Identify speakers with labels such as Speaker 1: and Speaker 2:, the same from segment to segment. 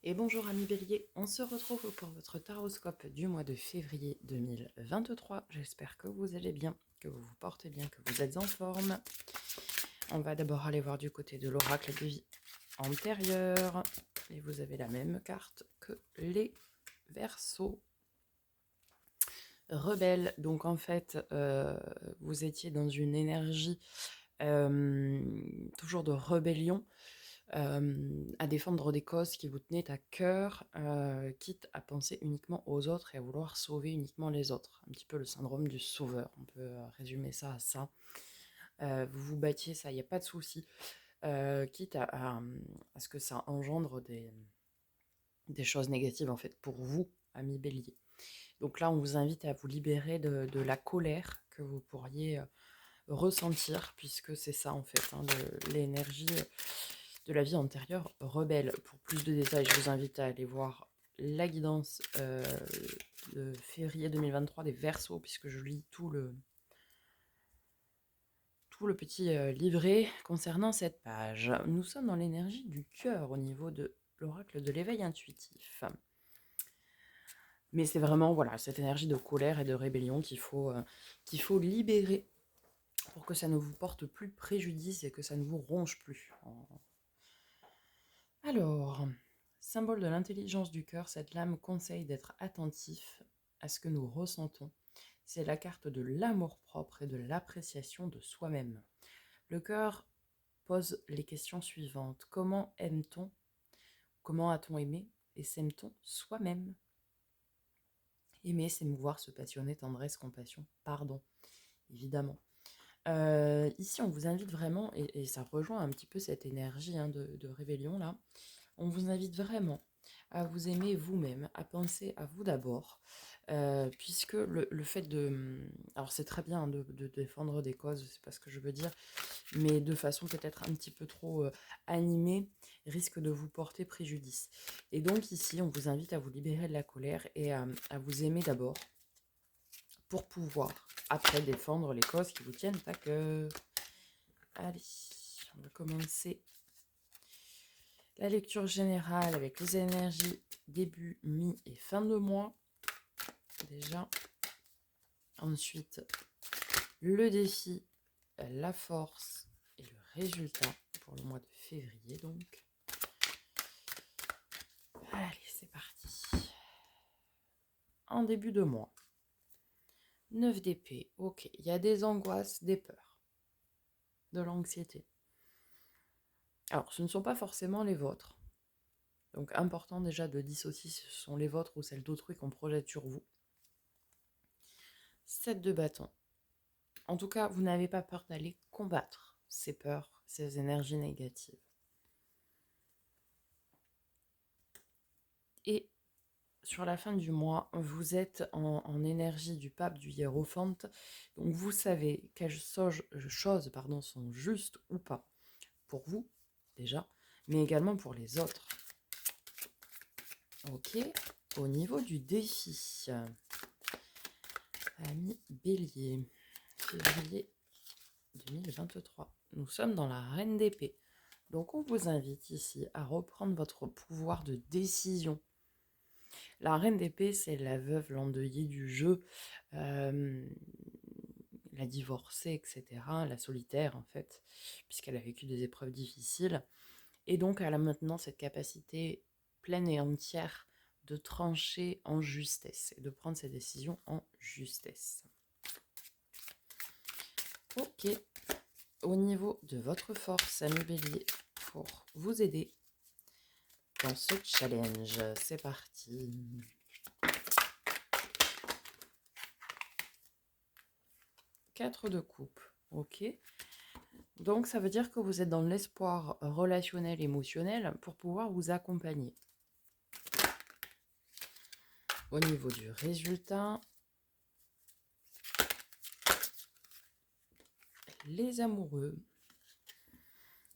Speaker 1: Et bonjour amis Bélier, on se retrouve pour votre taroscope du mois de février 2023. J'espère que vous allez bien, que vous vous portez bien, que vous êtes en forme. On va d'abord aller voir du côté de l'oracle de vie antérieure. Et vous avez la même carte que les Verseaux. Rebelle, donc en fait, vous étiez dans une énergie toujours de rébellion. À défendre des causes qui vous tenaient à cœur, quitte à penser uniquement aux autres et à vouloir sauver uniquement les autres. Un petit peu le syndrome du sauveur, on peut résumer ça à ça. Vous vous battiez, ça, il n'y a pas de souci, quitte à ce que ça engendre des choses négatives en fait pour vous, amis bélier. Donc là, on vous invite à vous libérer de la colère que vous pourriez ressentir, puisque c'est ça en fait, l'énergie de la vie antérieure rebelle. Pour plus de détails, je vous invite à aller voir la guidance de février 2023 des Verseaux, puisque je lis tout le petit livret concernant cette page. Nous sommes dans l'énergie du cœur au niveau de l'oracle de l'éveil intuitif. Mais c'est vraiment voilà, cette énergie de colère et de rébellion qu'il faut libérer pour que ça ne vous porte plus préjudice et que ça ne vous ronge plus. Alors, symbole de l'intelligence du cœur, cette lame conseille d'être attentif à ce que nous ressentons. C'est la carte de l'amour-propre et de l'appréciation de soi-même. Le cœur pose les questions suivantes. Comment aime-t-on? Comment a-t-on aimé? Et s'aime-t-on soi-même? Aimer, s'émouvoir, se passionner, tendresse, compassion, pardon, évidemment. Ici, on vous invite vraiment, et ça rejoint un petit peu cette énergie de rébellion là, on vous invite vraiment à vous aimer vous-même, à penser à vous d'abord, puisque le fait de... Alors c'est très bien de défendre des causes, c'est pas ce que je veux dire, mais de façon peut-être un petit peu trop animée, risque de vous porter préjudice. Et donc ici, on vous invite à vous libérer de la colère et à vous aimer d'abord, pour pouvoir après défendre les causes qui vous tiennent à cœur. Allez, on va commencer la lecture générale avec les énergies début, mi et fin de mois. Déjà. Ensuite, le défi, la force et le résultat pour le mois de février donc. Allez, c'est parti. En début de mois. 9 d'épée, ok. Il y a des angoisses, des peurs, de l'anxiété. Alors, ce ne sont pas forcément les vôtres. Donc, important déjà de dissocier si ce sont les vôtres ou celles d'autrui qu'on projette sur vous. 7 de bâton. En tout cas, vous n'avez pas peur d'aller combattre ces peurs, ces énergies négatives. Et sur la fin du mois, vous êtes en énergie du pape du hiérophante. Donc vous savez quelles choses sont justes ou pas. Pour vous, déjà, mais également pour les autres. Ok, au niveau du défi. Ami Bélier, février 2023. Nous sommes dans la Reine d'épée. Donc on vous invite ici à reprendre votre pouvoir de décision. La Reine d'épée, c'est la veuve, l'endeuillée du jeu, la divorcée, etc., la solitaire en fait, puisqu'elle a vécu des épreuves difficiles. Et donc elle a maintenant cette capacité pleine et entière de trancher en justesse et de prendre ses décisions en justesse. Ok, au niveau de votre force, ami Bélier, pour vous aider dans ce challenge. C'est parti. 4 de coupe, ok. Donc ça veut dire que vous êtes dans l'espoir relationnel, émotionnel pour pouvoir vous accompagner. Au niveau du résultat, les amoureux.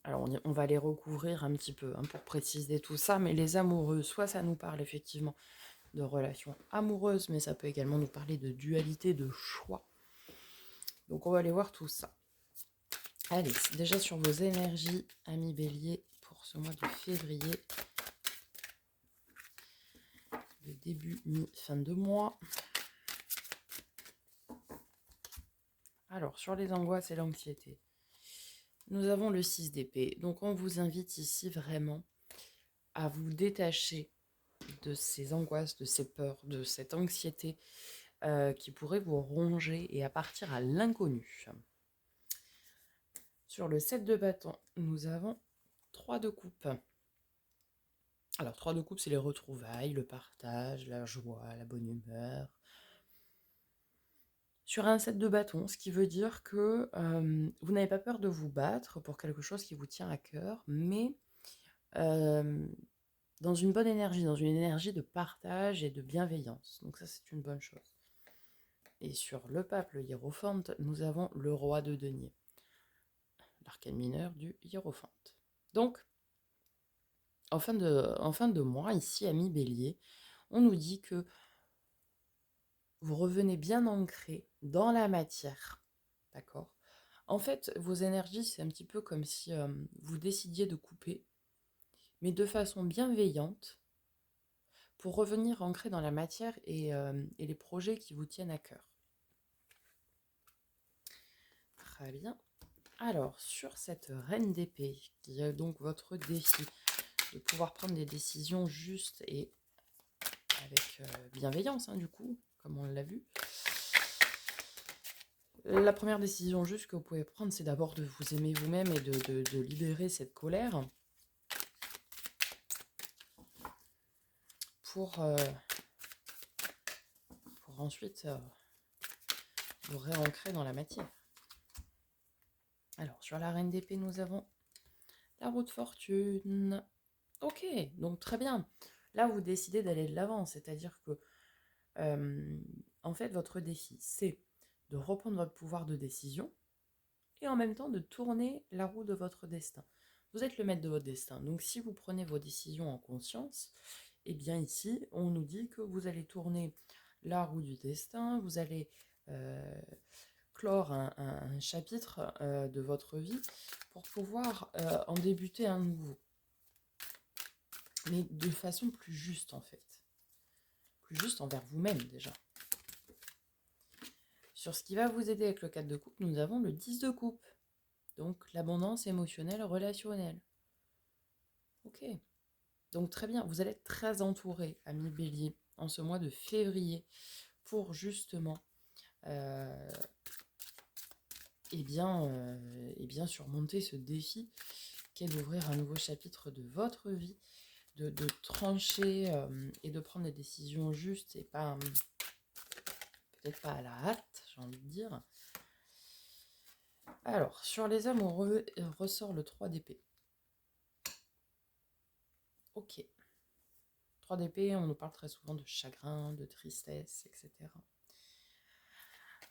Speaker 1: Alors on va les recouvrir un petit peu pour préciser tout ça, mais les amoureux, soit ça nous parle effectivement de relations amoureuses, mais ça peut également nous parler de dualité, de choix. Donc on va aller voir tout ça. Allez, déjà sur vos énergies, amis Bélier, pour ce mois de février début, mi-fin de mois. Alors, sur les angoisses et l'anxiété, nous avons le 6 d'épée. Donc, on vous invite ici vraiment à vous détacher de ces angoisses, de ces peurs, de cette anxiété qui pourrait vous ronger et à partir à l'inconnu. Sur le 7 de bâton, nous avons 3 de coupe. Alors, 3 de coupe, c'est les retrouvailles, le partage, la joie, la bonne humeur. Sur un 7 de bâton, ce qui veut dire que vous n'avez pas peur de vous battre pour quelque chose qui vous tient à cœur, mais dans une bonne énergie, dans une énergie de partage et de bienveillance. Donc ça, c'est une bonne chose. Et sur le pape, le hiérophante, nous avons le roi de denier, l'arcane mineur du hiérophante. Donc, en fin de mois, ici, ami Bélier, on nous dit que vous revenez bien ancré dans la matière, d'accord ? En fait, vos énergies, c'est un petit peu comme si vous décidiez de couper, mais de façon bienveillante, pour revenir ancré dans la matière et les projets qui vous tiennent à cœur. Très bien. Alors, sur cette reine d'épée, qui est donc votre défi, de pouvoir prendre des décisions justes et avec bienveillance, du coup, comme on l'a vu. La première décision juste que vous pouvez prendre, c'est d'abord de vous aimer vous-même et de libérer cette colère pour ensuite vous réancrer dans la matière. Alors, sur la reine d'épée, nous avons la roue de fortune. Ok, donc très bien. Là, vous décidez d'aller de l'avant, c'est-à-dire que, en fait, votre défi, c'est de reprendre votre pouvoir de décision et en même temps de tourner la roue de votre destin. Vous êtes le maître de votre destin, donc si vous prenez vos décisions en conscience, eh bien ici, on nous dit que vous allez tourner la roue du destin, vous allez clore un chapitre de votre vie pour pouvoir en débuter un nouveau. Mais de façon plus juste en fait. Plus juste envers vous-même déjà. Sur ce qui va vous aider avec le 4 de coupe, nous avons le 10 de coupe. Donc l'abondance émotionnelle, relationnelle. Ok. Donc très bien, vous allez être très entouré, ami Bélier, en ce mois de février, pour justement et bien surmonter ce défi qui est d'ouvrir un nouveau chapitre de votre vie, de trancher et de prendre des décisions justes et pas peut-être pas à la hâte, j'ai envie de dire. Alors, sur les amoureux, ressort le 3 d'épée. Ok. 3 d'épée, on nous parle très souvent de chagrin, de tristesse, etc.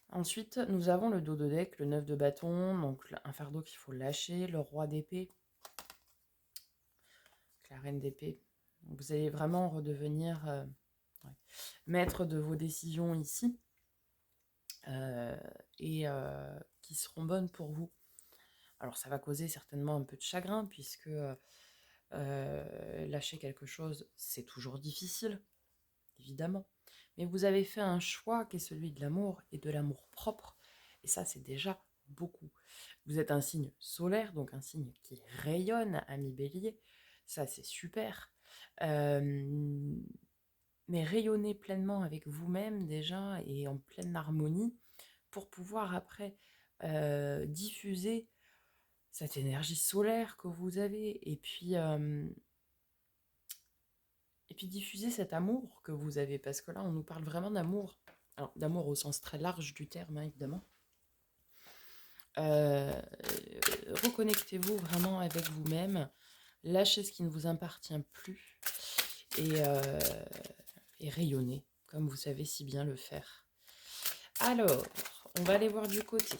Speaker 1: Ensuite, nous avons le dos de deck, le 9 de bâton, donc un fardeau qu'il faut lâcher, le roi d'épée, la reine d'épée. Vous allez vraiment redevenir maître de vos décisions ici et qui seront bonnes pour vous. Alors ça va causer certainement un peu de chagrin puisque lâcher quelque chose, c'est toujours difficile, évidemment. Mais vous avez fait un choix qui est celui de l'amour et de l'amour propre. Et ça, c'est déjà beaucoup. Vous êtes un signe solaire, donc un signe qui rayonne, ami Bélier. Ça, c'est super. Mais rayonnez pleinement avec vous-même déjà et en pleine harmonie pour pouvoir après diffuser cette énergie solaire que vous avez et puis diffuser cet amour que vous avez, parce que là, on nous parle vraiment d'amour. Alors, d'amour au sens très large du terme, évidemment. Reconnectez-vous vraiment avec vous-même. Lâchez ce qui ne vous appartient plus. Et rayonnez, comme vous savez si bien le faire. Alors, on va aller voir du côté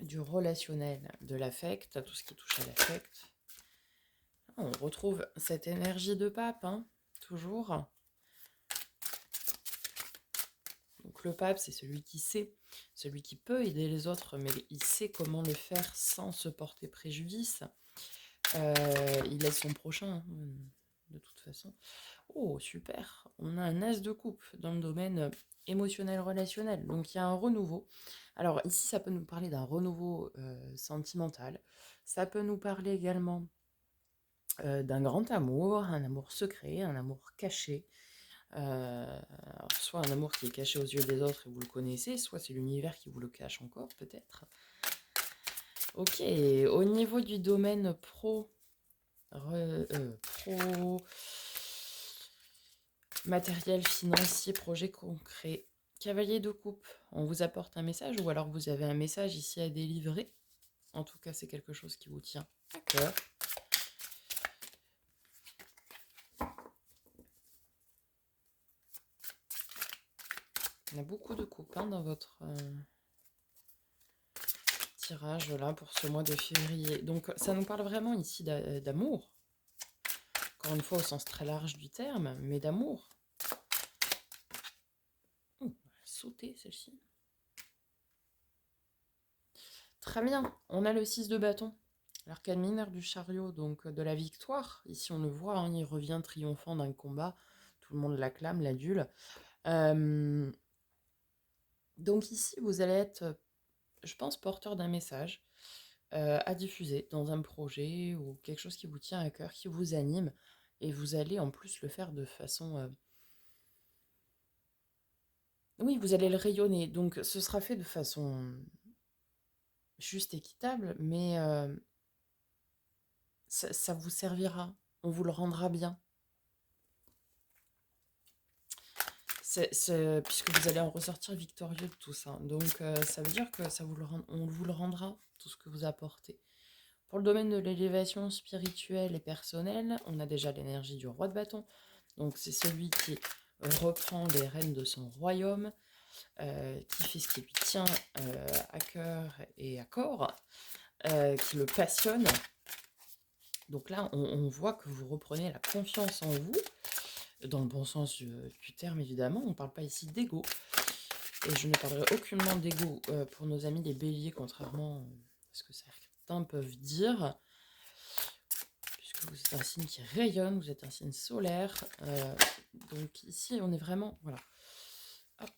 Speaker 1: du relationnel, de l'affect, tout ce qui touche à l'affect. On retrouve cette énergie de pape, toujours. Donc le pape, c'est celui qui sait, celui qui peut aider les autres, mais il sait comment le faire sans se porter préjudice. Il aide son prochain. de toute façon. Oh, super. On a un as de coupe dans le domaine émotionnel, relationnel. Donc, il y a un renouveau. Alors, ici, ça peut nous parler d'un renouveau sentimental. Ça peut nous parler également d'un grand amour, un amour secret, un amour caché. Alors, soit un amour qui est caché aux yeux des autres et vous le connaissez, soit c'est l'univers qui vous le cache encore, peut-être. Ok, au niveau du domaine pro, pro, matériel financier, projet concret, cavalier de coupe, on vous apporte un message ou alors vous avez un message ici à délivrer. En tout cas, c'est quelque chose qui vous tient à cœur. Il y a beaucoup de coupes dans votre tirage là pour ce mois de février. Donc ça nous parle vraiment ici d'amour. Encore une fois au sens très large du terme, mais d'amour. Oh, elle a sauté celle-ci. Très bien, on a le 6 de bâton. L'arcane mineur du chariot, donc de la victoire. Ici on le voit, il revient triomphant d'un combat. Tout le monde l'acclame, l'adule. Donc ici vous allez être, je pense, porteur d'un message à diffuser dans un projet ou quelque chose qui vous tient à cœur, qui vous anime, et vous allez en plus le faire de façon... Oui, vous allez le rayonner, donc ce sera fait de façon juste équitable, mais ça vous servira, on vous le rendra bien. Puisque vous allez en ressortir victorieux de tout ça. Donc ça veut dire que on vous le rendra, tout ce que vous apportez. Pour le domaine de l'élévation spirituelle et personnelle, on a déjà l'énergie du roi de bâton. Donc c'est celui qui reprend les rênes de son royaume, qui fait ce qui lui tient à cœur et à corps, qui le passionne. Donc là, on voit que vous reprenez la confiance en vous, dans le bon sens du terme évidemment. On ne parle pas ici d'ego. Et je ne parlerai aucunement d'ego pour nos amis les béliers, contrairement à ce que certains peuvent dire. Puisque vous êtes un signe qui rayonne, vous êtes un signe solaire. Donc ici, on est vraiment... Voilà. Hop.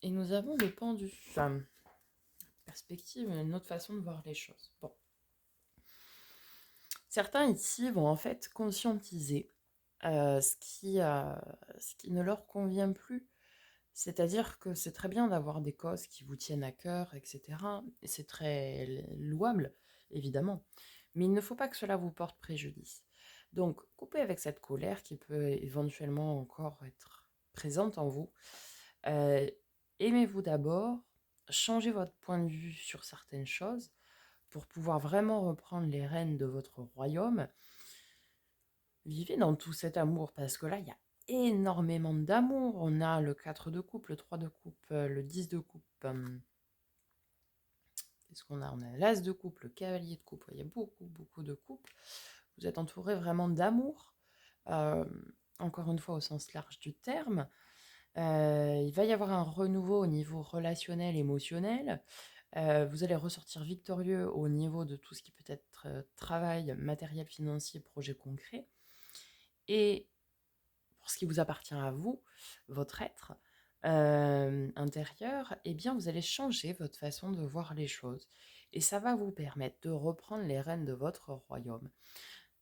Speaker 1: Et nous avons le pendu. Enfin, perspective, une autre façon de voir les choses. Bon. Certains ici vont en fait conscientiser ce qui ne leur convient plus. C'est-à-dire que c'est très bien d'avoir des causes qui vous tiennent à cœur, etc. Et c'est très louable, évidemment. Mais il ne faut pas que cela vous porte préjudice. Donc, coupez avec cette colère qui peut éventuellement encore être présente en vous. Aimez-vous d'abord, changez votre point de vue sur certaines choses pour pouvoir vraiment reprendre les rênes de votre royaume. Vivez dans tout cet amour parce que là, il y a énormément d'amour. On a le 4 de coupe, le 3 de coupe, le 10 de coupe. Qu'est-ce qu'on a? On a l'as de coupe, le cavalier de coupe. Il y a beaucoup, beaucoup de coupes. Vous êtes entouré vraiment d'amour. Encore une fois, au sens large du terme. Il va y avoir un renouveau au niveau relationnel, émotionnel. Vous allez ressortir victorieux au niveau de tout ce qui peut être travail, matériel financier, projet concret. Et pour ce qui vous appartient à vous, votre être intérieur, eh bien, vous allez changer votre façon de voir les choses. Et ça va vous permettre de reprendre les rênes de votre royaume,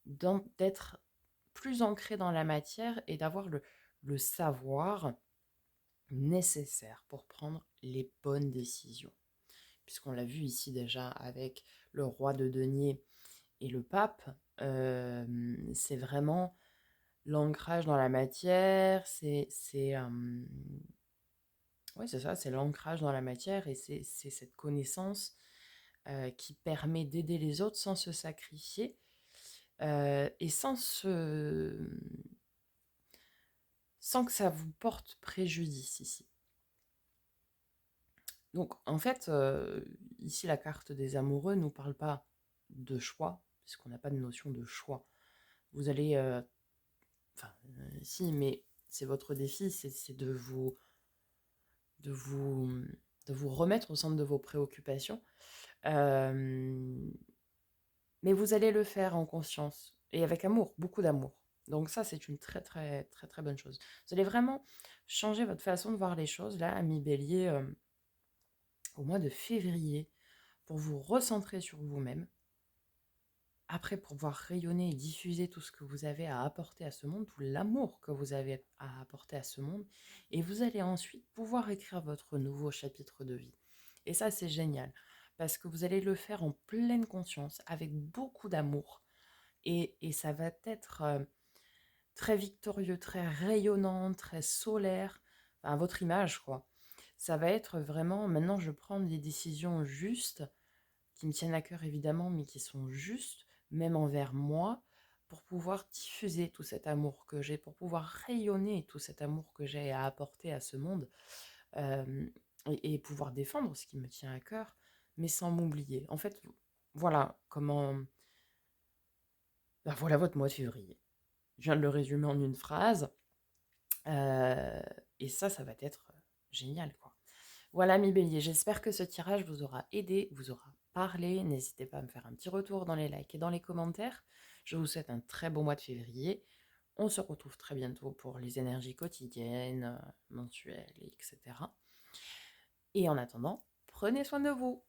Speaker 1: d'être plus ancré dans la matière et d'avoir le savoir nécessaire pour prendre les bonnes décisions. Puisqu'on l'a vu ici déjà avec le roi de denier et le pape, c'est vraiment l'ancrage dans la matière, ouais, c'est ça, c'est l'ancrage dans la matière et c'est cette connaissance qui permet d'aider les autres sans se sacrifier et sans que ça vous porte préjudice ici. Donc en fait, ici la carte des amoureux ne nous parle pas de choix, puisqu'on n'a pas de notion de choix. Vous allez... Enfin, si, mais c'est votre défi, c'est de vous remettre au centre de vos préoccupations. Mais vous allez le faire en conscience et avec amour, beaucoup d'amour. Donc ça, c'est une très, très, très, très bonne chose. Vous allez vraiment changer votre façon de voir les choses, là, ami Bélier, au mois de février, pour vous recentrer sur vous-même. Après, pour pouvoir rayonner et diffuser tout ce que vous avez à apporter à ce monde, tout l'amour que vous avez à apporter à ce monde, et vous allez ensuite pouvoir écrire votre nouveau chapitre de vie. Et ça, c'est génial, parce que vous allez le faire en pleine conscience, avec beaucoup d'amour, et ça va être très victorieux, très rayonnant, très solaire, enfin, votre image, quoi. Ça va être vraiment, maintenant, je prends des décisions justes, qui me tiennent à cœur évidemment, mais qui sont justes, même envers moi, pour pouvoir diffuser tout cet amour que j'ai, pour pouvoir rayonner tout cet amour que j'ai à apporter à ce monde, euh, et pouvoir défendre ce qui me tient à cœur, mais sans m'oublier. En fait, voilà comment, ben voilà votre mois de février. Je viens de le résumer en une phrase, euh, et ça va être génial, quoi. Voilà, mes béliers, j'espère que ce tirage vous aura aidé, vous aura parlé. N'hésitez pas à me faire un petit retour dans les likes et dans les commentaires. Je vous souhaite un très bon mois de février. On se retrouve très bientôt pour les énergies quotidiennes, mensuelles, etc. Et en attendant, prenez soin de vous.